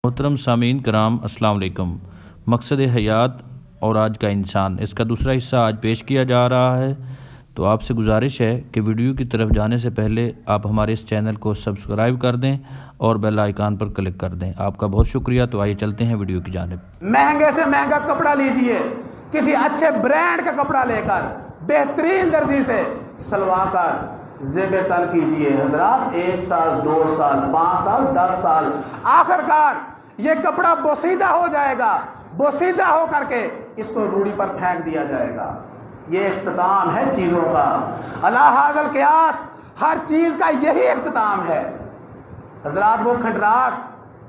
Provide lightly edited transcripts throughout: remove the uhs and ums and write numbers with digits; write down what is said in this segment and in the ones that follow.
محترم سامعین کرام، السلام علیکم۔ مقصد حیات اور آج کا انسان، اس کا دوسرا حصہ آج پیش کیا جا رہا ہے۔ تو آپ سے گزارش ہے کہ ویڈیو کی طرف جانے سے پہلے آپ ہمارے اس چینل کو سبسکرائب کر دیں اور بیل آئیکن پر کلک کر دیں۔ آپ کا بہت شکریہ۔ تو آئیے چلتے ہیں ویڈیو کی جانب۔ مہنگے سے مہنگا کپڑا لیجئے، کسی اچھے برانڈ کا کپڑا لے کر بہترین درزی سے سلوا کر زیب تن کیجئے۔ حضرات 1 سال 2 سال 5 سال 10 سال آخر کار یہ کپڑا بوسیدہ ہو جائے گا، بوسیدہ ہو کر کے اس کو روڑی پر پھینک دیا جائے گا۔ یہ اختتام ہے چیزوں کا۔ اللہ حاضر قیاس، ہر چیز کا یہی اختتام ہے۔ حضرات وہ کھنڈرات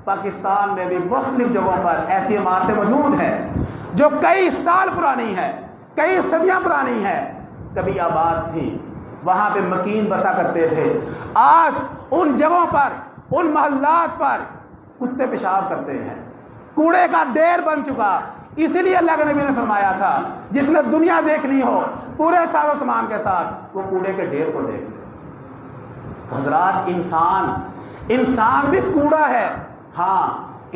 پاکستان میں بھی مختلف جگہوں پر ایسی عمارتیں موجود ہیں جو کئی سال پرانی ہیں، کئی صدیاں پرانی ہیں، کبھی آباد تھی، وہاں پہ مکین بسا کرتے تھے۔ آج ان جگہوں پر، ان محلات پر کتے پیشاب کرتے ہیں، کوڑے کا ڈھیر بن چکا۔ اسی لیے اللہ کے نبی نے فرمایا تھا جس نے دنیا دیکھنی ہو پورے ساز و سامان کے ساتھ، وہ کوڑے کے ڈھیر کو دیکھ لے۔ تو حضرات انسان بھی کوڑا ہے، ہاں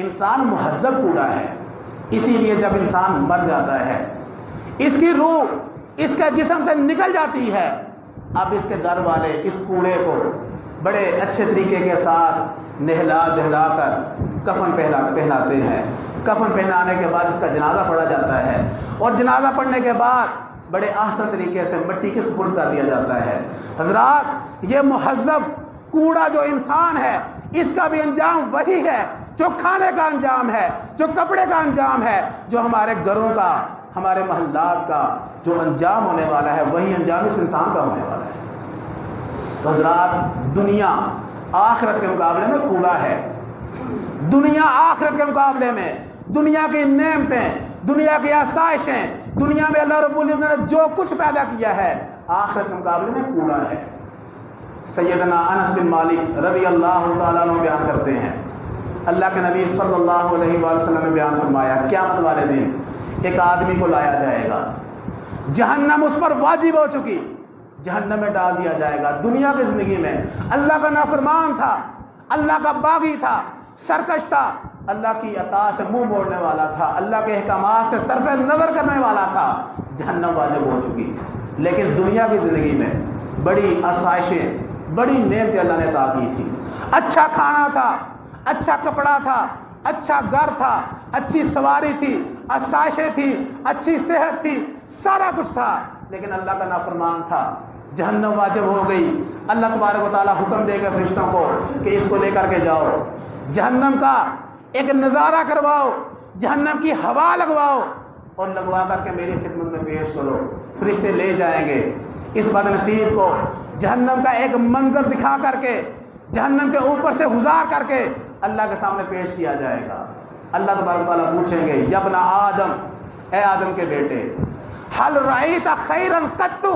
انسان مہذب کوڑا ہے۔ اسی لیے جب انسان مر جاتا ہے، اس کی روح اس کے جسم سے نکل جاتی ہے، اب اس کے گھر والے اس کوڑے کو بڑے اچھے طریقے کے ساتھ نہلا دہلا کر کفن پہناتے ہیں۔ کفن پہنانے کے بعد اس کا جنازہ پڑھا جاتا ہے، اور جنازہ پڑھنے کے بعد بڑے احسن طریقے سے مٹی کے سپرد کر دیا جاتا ہے۔ حضرات یہ مہذب کوڑا جو انسان ہے، اس کا بھی انجام وہی ہے جو کھانے کا انجام ہے، جو کپڑے کا انجام ہے، جو ہمارے گھروں کا، ہمارے محلات کا جو انجام ہونے والا ہے، وہی انجام اس انسان کا ہونے والا ہے۔ تو حضرات دنیا آخرت کے مقابلے میں کوڑا ہے۔ دنیا آخرت کے مقابلے میں دنیا کی نعمتیں، دنیا کی آسائشیں، دنیا میں اللہ رب العزت نے جو کچھ پیدا کیا ہے، آخرت کے مقابلے میں کوڑا ہے۔ سیدنا انس بن مالک رضی اللہ تعالیٰ عنہ بیان کرتے ہیں، اللہ کے نبی صلی اللہ علیہ وآلہ وسلم نے بیان فرمایا، قیامت والے دن ایک آدمی کو لایا جائے گا، جہنم اس پر واجب ہو چکی، جہنم میں ڈال دیا جائے گا۔ دنیا کی زندگی میں اللہ کا نافرمان تھا، اللہ کا باغی تھا، سرکش تھا، اللہ کی اطاعت سے منہ موڑنے والا تھا، اللہ کے احکامات سے صرف نظر کرنے والا تھا، جہنم واجب ہو چکی۔ لیکن دنیا کی زندگی میں بڑی آسائشیں، بڑی نعمتیں اللہ نے عطا کی تھی۔ اچھا کھانا تھا، اچھا کپڑا تھا، اچھا گھر تھا، اچھی سواری تھی، آسائشیں تھی، اچھی صحت تھی، سارا کچھ تھا، لیکن اللہ کا نافرمان تھا، جہنم واجب ہو گئی۔ اللہ تبارک و تعالیٰ حکم دے گا فرشتوں کو کہ اس کو لے کر کے جاؤ، جہنم کا ایک نظارہ کرواؤ، جہنم کی ہوا لگواؤ، اور لگوا کر کے میری خدمت میں پیش کرو۔ فرشتے لے جائیں گے اس بد نصیب کو، جہنم کا ایک منظر دکھا کر کے، جہنم کے اوپر سے گزار کر کے اللہ کے سامنے پیش کیا جائے گا۔ اللہ تبارک و تعالیٰ پوچھیں گے، یا ابن آدم، اے آدم کے بیٹے، حل رأیت خیرا قط،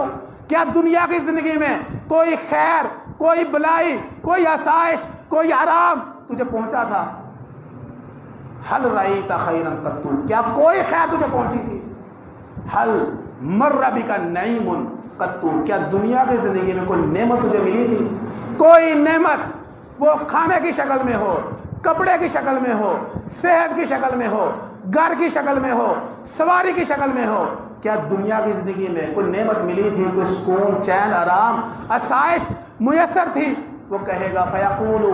کیا دنیا کی زندگی میں کوئی خیر، کوئی بلائی، کوئی آسائش، کوئی آرام تجھے پہنچا تھا؟ حل رأیت خیرا قط، کیا کوئی خیر تجھے پہنچی تھی؟ حل مر بک نعیم قط، کیا دنیا کی زندگی میں کوئی نعمت تجھے ملی تھی؟ کوئی نعمت، وہ کھانے کی شکل میں ہو، کپڑے کی شکل میں ہو، صحت کی شکل میں ہو، گھر کی شکل میں ہو، سواری کی شکل میں ہو، کیا دنیا کی زندگی میں کوئی نعمت ملی تھی؟ کوئی سکون، چین، آرام، آسائش میسر تھی؟ وہ کہے گا، فیقول،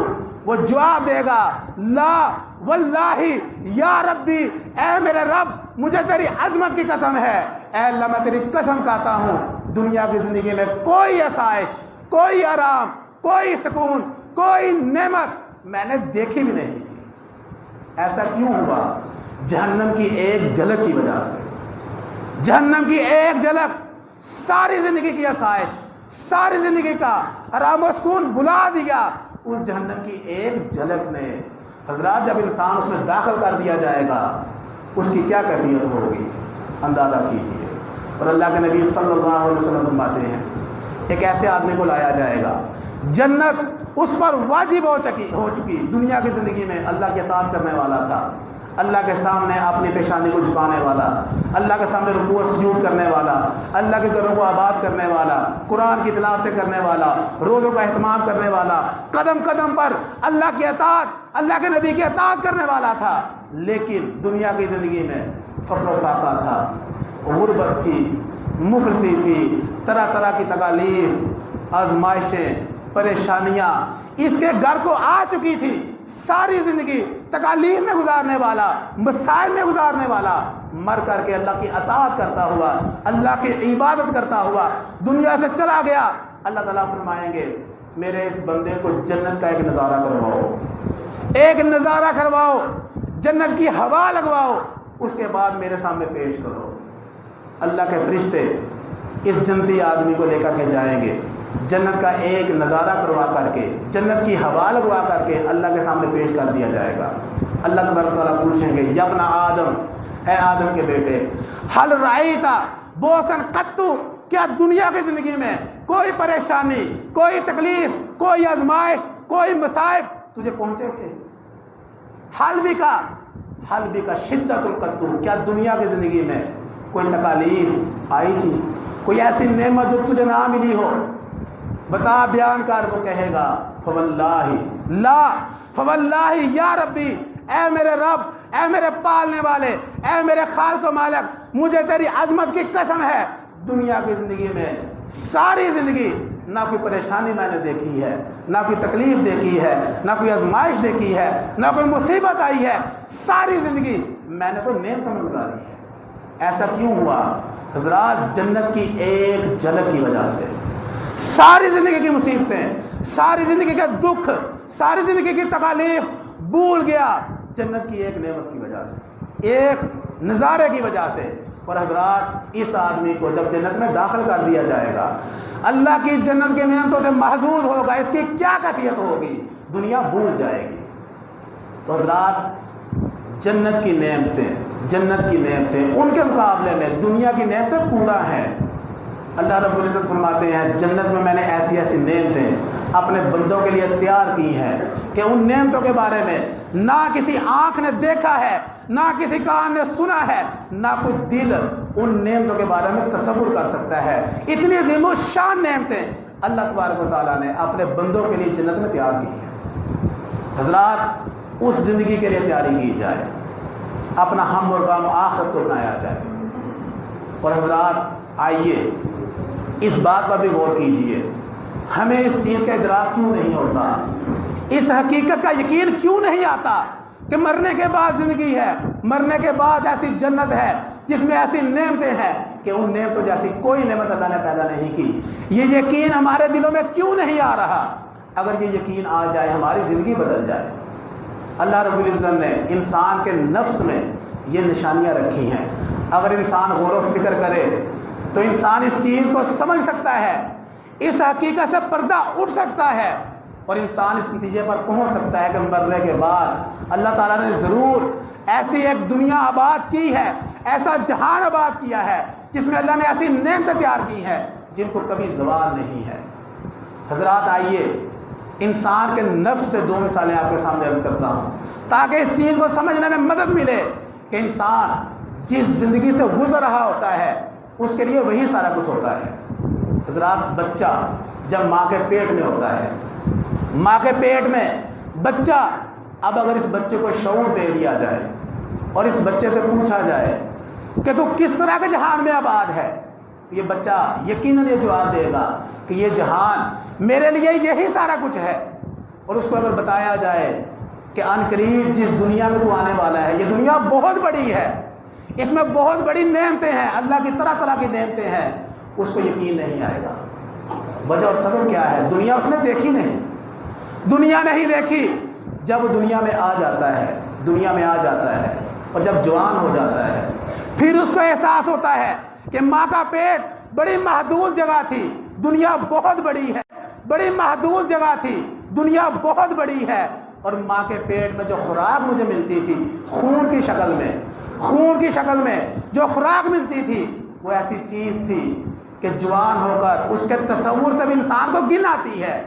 وہ جواب دے گا، لا واللہ یا ربی، اے میرے رب، مجھے تیری عظمت کی قسم ہے، اے اللہ میں تیری قسم کھاتا ہوں، دنیا کی زندگی میں کوئی آسائش، کوئی آرام، کوئی سکون، کوئی نعمت میں نے دیکھی بھی نہیں تھی۔ ایسا کیوں ہوا؟ جہنم کی ایک جھلک کی وجہ سے۔ جہنم کی ایک جھلک ساری زندگی کی آسائش، ساری زندگی کا آرام و سکون بلا دیا اس جہنم کی ایک جھلک نے۔ حضرات جب انسان اس میں داخل کر دیا جائے گا، اس کی کیا کیفیت ہوگی اندازہ کیجیے۔ اور اللہ کے نبی صلی اللہ علیہ وسلم فرماتے ہیں، ایک ایسے آدمی کو لایا جائے گا، جنت اس پر واجب ہو چکی، دنیا کی زندگی میں اللہ کی اطاعت کرنے والا تھا، اللہ کے سامنے اپنی پیشانی کو جھکانے والا، اللہ کے سامنے رکوع و سجود کرنے والا، اللہ کے گھروں کو آباد کرنے والا، قرآن کی تلاوتیں کرنے والا، روزوں کا اہتمام کرنے والا، قدم قدم پر اللہ کی اطاعت، اللہ کے نبی کی اطاعت کرنے والا تھا، لیکن دنیا کی زندگی میں فقر و فاقہ تھا، غربت تھی، مفلسی تھی، طرح طرح کی تکالیف، آزمائشیں، پریشانیاں اس کے گھر کو آ چکی تھی۔ ساری زندگی تکالیف میں گزارنے والا، مسائل میں گزارنے والا، مر کر کے اللہ کی اطاعت کرتا ہوا، اللہ کی عبادت کرتا ہوا دنیا سے چلا گیا۔ اللہ تعالیٰ فرمائیں گے میرے اس بندے کو جنت کا ایک نظارہ کرواؤ، ایک نظارہ کرواؤ، جنت کی ہوا لگواؤ، اس کے بعد میرے سامنے پیش کرو۔ اللہ کے فرشتے اس جنتی آدمی کو لے کر کے جائیں گے، جنت کا ایک نظارہ کروا کر کے، جنت کی ہوا لگوا کر کے اللہ کے سامنے پیش کر دیا جائے گا۔ اللہ تبارک تعالیٰ پوچھیں گے یا ابن آدم، اے آدم کے بیٹے، حل رأیت بوسن قطو، کیا دنیا کی زندگی میں کوئی پریشانی، کوئی تکلیف، کوئی آزمائش، کوئی مصائب تجھے پہنچے تھے؟ حل بھی کا شدت القطو، کیا دنیا کی زندگی میں کوئی تکالیف آئی تھی، کوئی ایسی نعمت جو تجھے نہ ملی ہو؟ بتا، بیان کر۔ وہ کہے گا فواللہ لا، فواللہ یا ربی، اے میرے رب، اے میرے پالنے والے، اے میرے خالق و مالک، مجھے تیری عظمت کی قسم ہے، دنیا کی زندگی میں ساری زندگی نہ کوئی پریشانی میں نے دیکھی ہے، نہ کوئی تکلیف دیکھی ہے، نہ کوئی آزمائش دیکھی ہے، نہ کوئی مصیبت آئی ہے، ساری زندگی میں نے تو نعمتوں میں گزاری ہے۔ ایسا کیوں ہوا؟ حضرات، جنت کی ایک جھلک کی وجہ سے ساری زندگی کی مصیبتیں، ساری زندگی کے دکھ، ساری زندگی کی تکالیف بھول گیا، جنت کی ایک نعمت کی وجہ سے، ایک نظارے کی وجہ سے۔ اور حضرات، اس آدمی کو جب جنت میں داخل کر دیا جائے گا، اللہ کی جنت کی نعمتوں سے محظوظ ہوگا، اس کی کیا کیفیت ہوگی؟ دنیا بھول جائے گی۔ تو حضرات، جنت کی نعمتیں ان کے مقابلے میں دنیا کی نعمتیں پورا ہیں۔ اللہ رب العزت فرماتے ہیں جنت میں نے ایسی ایسی نعمتیں اپنے بندوں کے لیے تیار کی ہیں کہ ان نعمتوں کے بارے میں نہ کسی آنکھ نے دیکھا ہے، نہ کسی کان نے سنا ہے، نہ کوئی دل ان نعمتوں کے بارے میں تصور کر سکتا ہے۔ اتنی عظیم و شان نعمتیں اللہ تبارک و تعالیٰ نے اپنے بندوں کے لیے جنت میں تیار کی ہیں۔ حضرات، اس زندگی کے لیے تیاری کی جائے، اپنا ہم اور غم آخرت کو بنایا جائے۔ اور حضرات، آئیے اس بات پر بھی غور کیجئے، ہمیں اس چیز کا ادراک کیوں نہیں ہوتا، اس حقیقت کا یقین کیوں نہیں آتا کہ مرنے کے بعد زندگی ہے، مرنے کے بعد ایسی جنت ہے جس میں ایسی نعمتیں ہیں کہ ان نعمتوں جیسی کوئی نعمت اللہ نے پیدا نہیں کی۔ یہ یقین ہمارے دلوں میں کیوں نہیں آ رہا؟ اگر یہ یقین آ جائے، ہماری زندگی بدل جائے۔ اللہ رب العزت نے انسان کے نفس میں یہ نشانیاں رکھی ہیں، اگر انسان غور و فکر کرے تو انسان اس چیز کو سمجھ سکتا ہے، اس حقیقت سے پردہ اٹھ سکتا ہے، اور انسان اس نتیجے پر پہنچ سکتا ہے کہ مرنے کے بعد اللہ تعالیٰ نے ضرور ایسی ایک دنیا آباد کی ہے، ایسا جہان آباد کیا ہے جس میں اللہ نے ایسی نعمتیں تیار کی ہیں جن کو کبھی زوال نہیں ہے۔ حضرات، آئیے انسان کے نفس سے دو مثالیں آپ کے سامنے عرض کرتا ہوں تاکہ اس چیز کو سمجھنے میں مدد ملے کہ انسان جس زندگی سے گزر رہا ہوتا ہے اس کے لیے وہی سارا کچھ ہوتا ہے۔ حضرات، بچہ جب ماں کے پیٹ میں ہوتا ہے، ماں کے پیٹ میں بچہ، اب اگر اس بچے کو شعور دے دیا جائے اور اس بچے سے پوچھا جائے کہ تو کس طرح کے جہان میں آباد ہے، یہ بچہ یقیناً یہ جواب دے گا کہ یہ جہان میرے لیے یہی سارا کچھ ہے۔ اور اس کو اگر بتایا جائے کہ ان قریب جس دنیا میں تو آنے والا ہے، یہ دنیا بہت بڑی ہے، اس میں بہت بڑی نعمتیں ہیں، اللہ کی طرح طرح کی نعمتیں ہیں، اس کو یقین نہیں آئے گا۔ وجہ اور سبب کیا ہے؟ دنیا اس نے دیکھی نہیں، دنیا نہیں دیکھی۔ جب دنیا میں آ جاتا ہے اور جب جوان ہو جاتا ہے، پھر اس کو احساس ہوتا ہے کہ ماں کا پیٹ بڑی محدود جگہ تھی، دنیا بہت بڑی ہے، بڑی محدود جگہ تھی، دنیا بہت بڑی ہے، اور ماں کے پیٹ میں جو خوراک مجھے ملتی تھی خون کی شکل میں جو خوراک ملتی تھی وہ ایسی چیز تھی کہ جوان ہو کر اس کے تصور سے بھی انسان کو گن آتی ہے۔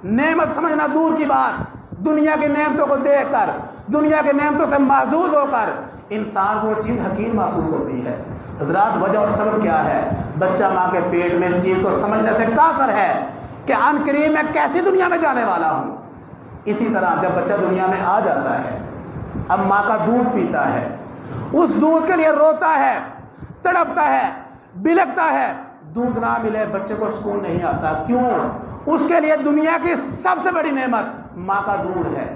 نعمت سمجھنا دور کی بات، دنیا کی نعمتوں کو دیکھ کر، دنیا کے نعمتوں سے محظوظ ہو کر انسان کو وہ چیز حقیر محسوس ہوتی ہے۔ حضرات، وجہ اور سبب کیا ہے؟ بچہ ماں کے پیٹ میں اس چیز کو سمجھنے سے قاصر ہے کہ ان قریب میں کیسی دنیا میں جانے والا ہوں، اسی طرح جب بچہ دنیا میں آ جاتا ہے، اب ماں کا دودھ پیتا ہے، اس دودھ کے لیے روتا ہے، تڑپتا ہے، بلکتا ہے، دودھ نہ ملے بچے کو سکون نہیں آتا. کیوں؟ اس کے لیے دنیا کی سب سے بڑی نعمت ماں کا دودھ ہے.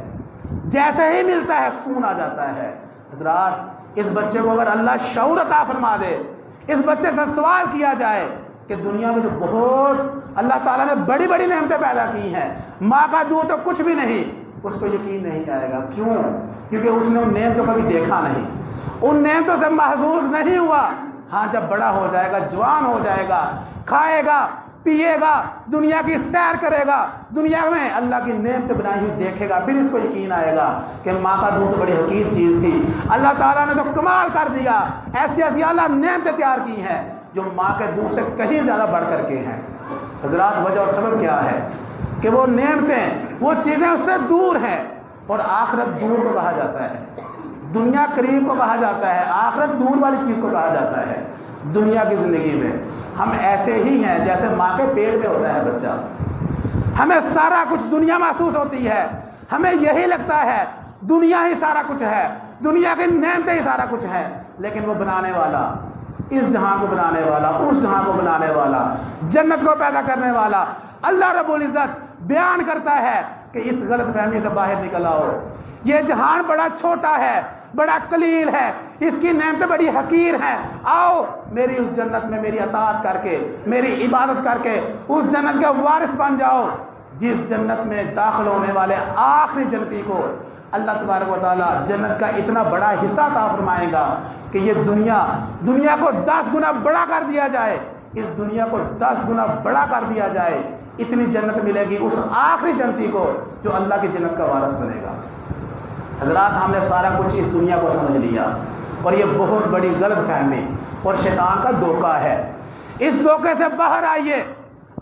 جیسے ہی ملتا ہے سکون آ جاتا ہے. حضرات، اس بچے کو اگر اللہ شعور عطا فرما دے، اس بچے سے سوال کیا جائے کہ دنیا میں تو بہت اللہ تعالیٰ نے بڑی بڑی نعمتیں پیدا کی ہیں، ماں کا دودھ تو کچھ بھی نہیں، اس کو یقین نہیں آئے گا. کیوں؟ کیونکہ اس نے ان نعمتوں کبھی دیکھا نہیں، ان نعمتوں سے محظوظ نہیں ہوا. ہاں، جب بڑا ہو جائے گا، جوان ہو جائے گا، کھائے گا، پیے گا، دنیا کی سیر کرے گا، دنیا میں اللہ کی نعمت بنائی ہوئی دیکھے گا، پھر اس کو یقین آئے گا کہ ماں کا دودھ بڑی حقیر چیز تھی. اللہ تعالیٰ نے تو کمال کر دیا، ایسی ایسی اللہ نعمتیں تیار کی ہیں جو ماں کے دودھ سے کہیں زیادہ بڑھ کر کے ہیں. حضرات، وجہ اور سبب کیا ہے کہ وہ نعمتیں، وہ چیزیں اس سے دور ہیں. اور آخرت دور کو کہا جاتا ہے، دنیا قریب کو کہا جاتا ہے، آخرت دور والی چیز کو کہا جاتا ہے. دنیا کی زندگی میں ہم ایسے ہی ہیں جیسے ماں کے پیٹ میں ہوتا ہے بچہ. ہمیں سارا کچھ دنیا محسوس ہوتی ہے، ہمیں یہی لگتا ہے دنیا ہی سارا کچھ ہے، دنیا کی نعمتیں ہی سارا کچھ ہے. لیکن وہ بنانے والا، اس جہاں کو بنانے والا، اس جہاں کو بنانے والا، جنت کو پیدا کرنے والا اللہ رب العزت بیان کرتا ہے کہ اس غلط فہمی سے باہر نکل آؤ. یہ جہان بڑا چھوٹا ہے، بڑا قلیل ہے، اس کی نعمتیں بڑی حقیر ہیں. آؤ میری اس جنت میں میری اطاعت کر کے، میری عبادت کر کے اس جنت کے وارث بن جاؤ جس جنت میں داخل ہونے والے آخری جنتی کو اللہ تبارک و تعالیٰ جنت کا اتنا بڑا حصہ عطا فرمائے گا کہ یہ دنیا کو 10 گنا بڑا کر دیا جائے، اس دنیا کو 10 گنا بڑا کر دیا جائے. اتنی جنت ملے گی اس آخری جنتی کو جو اللہ کی جنت کا وارث بنے گا. حضرات، ہم نے سارا کچھ اس دنیا کو سمجھ لیا اور یہ بہت بڑی غلط فہمی اور شیطان کا دھوکہ ہے. اس دھوکے سے باہر آئیے،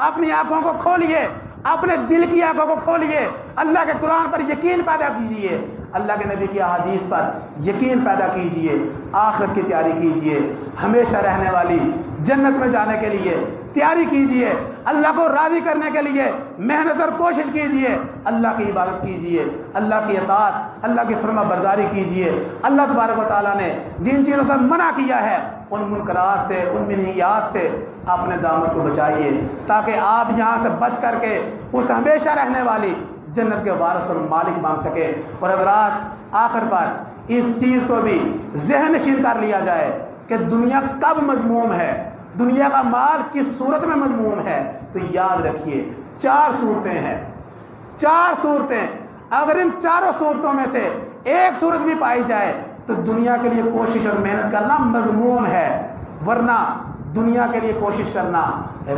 اپنی آنکھوں کو کھولیے، اپنے دل کی آنکھوں کو کھولیے، اللہ کے قرآن پر یقین پیدا کیجیے، اللہ کے نبی کی احادیث پر یقین پیدا کیجیے، آخرت کی تیاری کیجیے، ہمیشہ رہنے والی جنت میں جانے کے لیے تیاری کیجیے، اللہ کو راضی کرنے کے لیے محنت اور کوشش کیجیے، اللہ کی عبادت کیجیے، اللہ کی اطاعت، اللہ کی فرما برداری کیجیے. اللہ تبارک و تعالیٰ نے جن چیزوں سے منع کیا ہے ان منکرات سے، ان منہیات سے اپنے دامن کو بچائیے تاکہ آپ یہاں سے بچ کر کے اس ہمیشہ رہنے والی جنت کے وارث اور مالک بن سکے. اور حضرات، آخر پر اس چیز کو بھی ذہن نشین کر لیا جائے کہ دنیا کب مذموم ہے، دنیا کا مال کس صورت میں مذموم ہے. تو یاد رکھیے 4 صورتیں ہیں، 4 صورتیں. اگر ان 4 صورتوں میں سے ایک صورت بھی پائی جائے تو دنیا کے لیے کوشش اور محنت کرنا مذموم ہے. ورنہ دنیا کے لیے کوشش کرنا،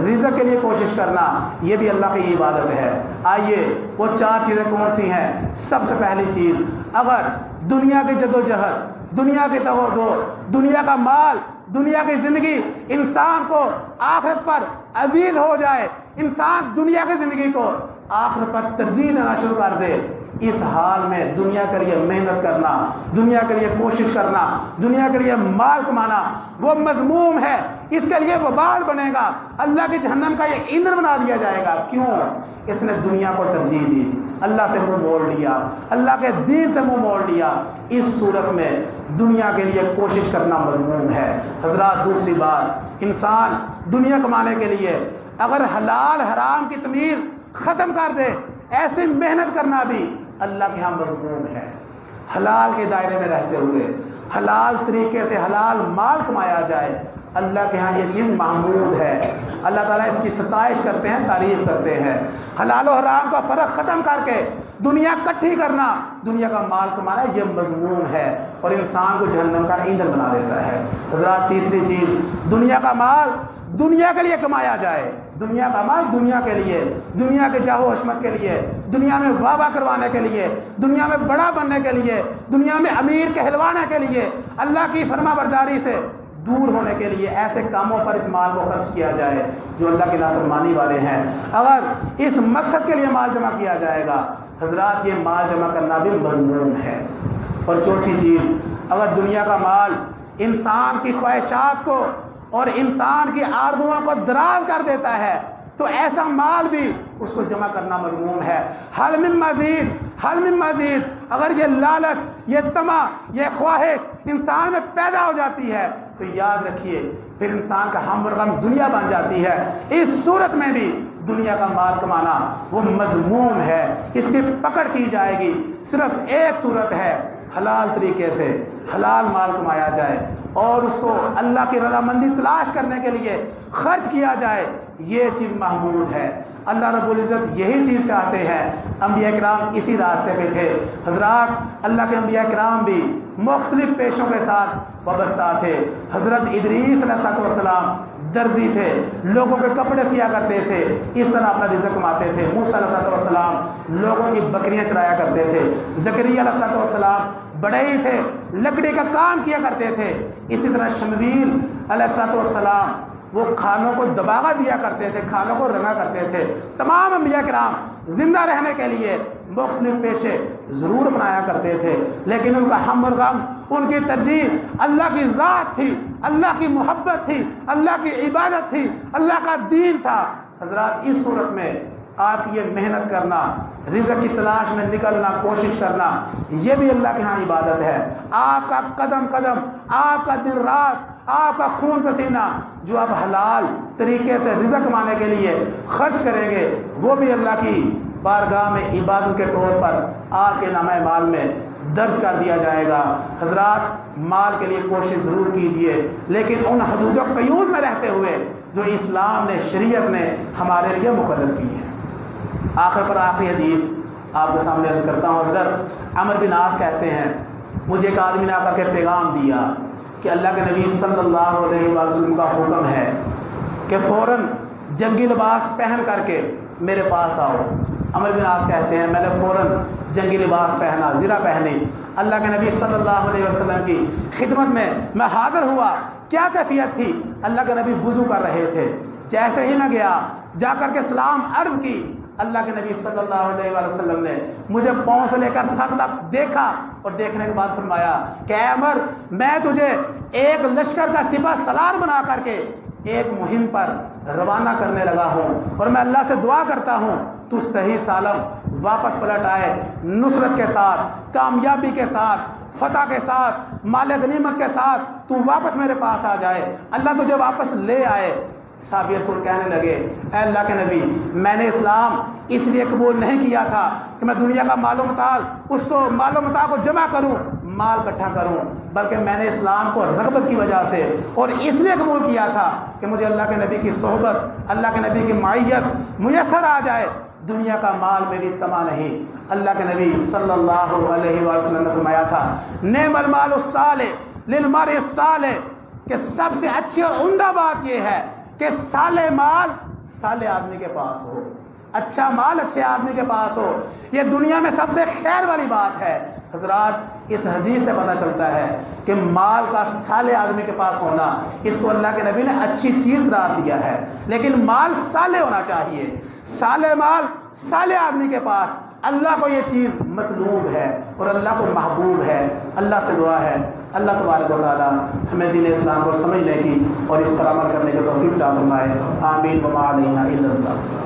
رزق کے لیے کوشش کرنا، یہ بھی اللہ کی عبادت ہے. آئیے وہ 4 چیزیں کون سی ہیں. سب سے پہلی چیز، اگر دنیا کی جدوجہد، دنیا کی تغدو، دنیا کا مال، دنیا کی زندگی انسان کو آخرت پر عزیز ہو جائے، انسان دنیا کی زندگی کو آخرت پر ترجیح دینا شروع کر دے، اس حال میں دنیا کے لیے محنت کرنا، دنیا کے لیے کوشش کرنا، دنیا کے لیے مال کمانا وہ مذموم ہے. اس کے لیے وبال بنے گا، اللہ کی جہنم کا یہ ایندھن بنا دیا جائے گا. کیوں؟ اس نے دنیا کو ترجیح دی، اللہ سے منہ موڑ لیا، اللہ کے دین سے منہ موڑ لیا. اس صورت میں دنیا کے لیے کوشش کرنا مذموم ہے. حضرات، دوسری بات، انسان دنیا کمانے کے لیے اگر حلال حرام کی تمیز ختم کر دے، ایسی محنت کرنا بھی اللہ کے ہاں مذموم ہے. حلال کے دائرے میں رہتے ہوئے حلال طریقے سے حلال مال کمایا جائے، اللہ کے ہاں یہ چیز محمود ہے. اللہ تعالیٰ اس کی ستائش کرتے ہیں، تعریف کرتے ہیں. حلال و حرام کا فرق ختم کر کے دنیا کٹھی کرنا، دنیا کا مال کمانا، یہ مذموم ہے اور انسان کو جہنم کا ایندھن بنا دیتا ہے. حضرات، تیسری چیز، دنیا کا مال دنیا کے لیے کمایا جائے، دنیا کا مال دنیا کے لیے، دنیا کے جاہ و حشمت کے لیے، دنیا میں واہ واہ کروانے کے لیے، دنیا میں بڑا بننے کے لیے، دنیا میں امیر کہلوانے کے لیے، اللہ کی فرما برداری سے دور ہونے کے لیے ایسے کاموں پر اس مال کو خرچ کیا جائے جو اللہ کی نافرمانی والے ہیں. اگر اس مقصد کے لیے مال جمع کیا جائے گا، حضرات، یہ مال جمع کرنا بھی مذموم ہے. اور چوتھی چیز، اگر دنیا کا مال انسان کی خواہشات کو اور انسان کی آرزوؤں کو دراز کر دیتا ہے تو ایسا مال بھی اس کو جمع کرنا مذموم ہے. حل من مزید، حل من مزید، اگر یہ لالچ، یہ طمع، یہ خواہش انسان میں پیدا ہو جاتی ہے تو یاد رکھیے پھر انسان کا ہم اور غم دنیا بن جاتی ہے۔ اس صورت میں بھی دنیا کا مال کمانا وہ مذموم ہے، اس کی پکڑ کی جائے گی۔ صرف ایک صورت ہے، حلال طریقے سے حلال مال کمایا جائے اور اس کو اللہ کی رضامندی تلاش کرنے کے لیے خرچ کیا جائے، یہ چیز محمود ہے۔ اللہ رب العزت یہی چیز چاہتے ہیں۔ انبیاء کرام اسی راستے پہ تھے۔ حضرات اللہ کے انبیاء کرام بھی مختلف پیشوں کے ساتھ وابستہ تھے۔ حضرت ادریس علیہ السلام درزی تھے، لوگوں کے کپڑے سیا کرتے تھے، اس طرح اپنا رزق کماتے تھے۔ موسیٰ علیہ السلام لوگوں کی بکریاں چرایا کرتے تھے۔ زکریا علیہ السلام بڑھئی تھے، لکڑی کا کام کیا کرتے تھے۔ اسی طرح شمویل علیہ السلام وہ کھانوں کو دباغہ دیا کرتے تھے، کھانوں کو رنگا کرتے تھے۔ تمام انبیاء کرام زندہ رہنے کے لیے مختلف پیشے ضرور اپنایا کرتے تھے، لیکن ان کا ہم اور غم، ان کی ترجیح اللہ کی ذات تھی، اللہ کی محبت تھی، اللہ کی عبادت تھی، اللہ کا دین تھا۔ حضرات اس صورت میں آپ کی یہ محنت کرنا، رزق کی تلاش میں نکلنا، کوشش کرنا، یہ بھی اللہ کے ہاں عبادت ہے۔ آپ کا قدم قدم، آپ کا دن رات، آپ کا خون پسینہ جو آپ حلال طریقے سے رزق کمانے کے لیے خرچ کریں گے، وہ بھی اللہ کی بارگاہ میں عبادت کے طور پر آپ کے نامہ مال میں درج کر دیا جائے گا۔ حضرات مال کے لیے کوشش ضرور کیجئے، لیکن ان حدود و قیود میں رہتے ہوئے جو اسلام نے، شریعت نے ہمارے لیے مقرر کی ہے۔ آخر پر آخری حدیث آپ کے سامنے عرض کرتا ہوں۔ حضرت عمرو بن عاص کہتے ہیں مجھے ایک آدمی نے آ کر کے پیغام دیا کہ اللہ کے نبی صلی اللہ علیہ وسلم کا حکم ہے کہ فوراً جنگی لباس پہن کر کے میرے پاس آؤ۔ عمرو بن عاص کہتے ہیں میں نے فوراً جنگی لباس پہنا، زرہ پہنی، اللہ کے نبی صلی اللہ علیہ وسلم کی خدمت میں حاضر ہوا۔ کیا کیفیت تھی؟ اللہ کے نبی وضو کر رہے تھے۔ جیسے ہی میں گیا، جا کر کے سلام عرض کی، اللہ کے نبی صلی اللہ علیہ وسلم نے مجھے پاؤں سے لے کر سر تک دیکھا اور دیکھنے کے بعد فرمایا کہ اے عمر، میں تجھے ایک لشکر کا سپہ سالار بنا کر کے ایک مہم پر روانہ کرنے لگا ہوں، اور میں اللہ سے دعا کرتا ہوں تو صحیح سالم واپس پلٹ آئے، نصرت کے ساتھ، کامیابی کے ساتھ، فتح کے ساتھ، مال غنیمت کے ساتھ تو واپس میرے پاس آ جائے، اللہ تجھے واپس لے آئے۔ صحابی رسول کہنے لگے اے اللہ کے نبی، میں نے اسلام اس لیے قبول نہیں کیا تھا کہ میں دنیا کا مال و متاع کو جمع کروں، مال اکٹھا کروں، بلکہ میں نے اسلام کو رغبت کی وجہ سے اور اس لیے قبول کیا تھا کہ مجھے اللہ کے نبی کی صحبت، اللہ کے نبی کی معیت میسر آ جائے، دنیا کا مال میری طمع نہیں۔ اللہ کے نبی صلی اللہ علیہ وسلم نے فرمایا تھا نعم المال الصالح للمرء الصالح، کہ سب سے اچھی اور عمدہ بات یہ ہے کہ صالح مال صالح آدمی کے پاس ہو، اچھا مال اچھے آدمی کے پاس ہو، یہ دنیا میں سب سے خیر والی بات ہے۔ حضرات اس حدیث سے پتہ چلتا ہے کہ مال کا صالح آدمی کے پاس ہونا، اس کو اللہ کے نبی نے اچھی چیز قرار دیا ہے، لیکن مال صالح ہونا چاہیے، صالح مال صالح آدمی کے پاس۔ اللہ کو یہ چیز مطلوب ہے اور اللہ کو محبوب ہے۔ اللہ سے دعا ہے اللہ تبارک و تعالی ہمیں دین اسلام کو سمجھنے کی اور اس پر عمل کرنے کی توفیق عطا فرمائے۔ آمین وما علینا الا اللہ۔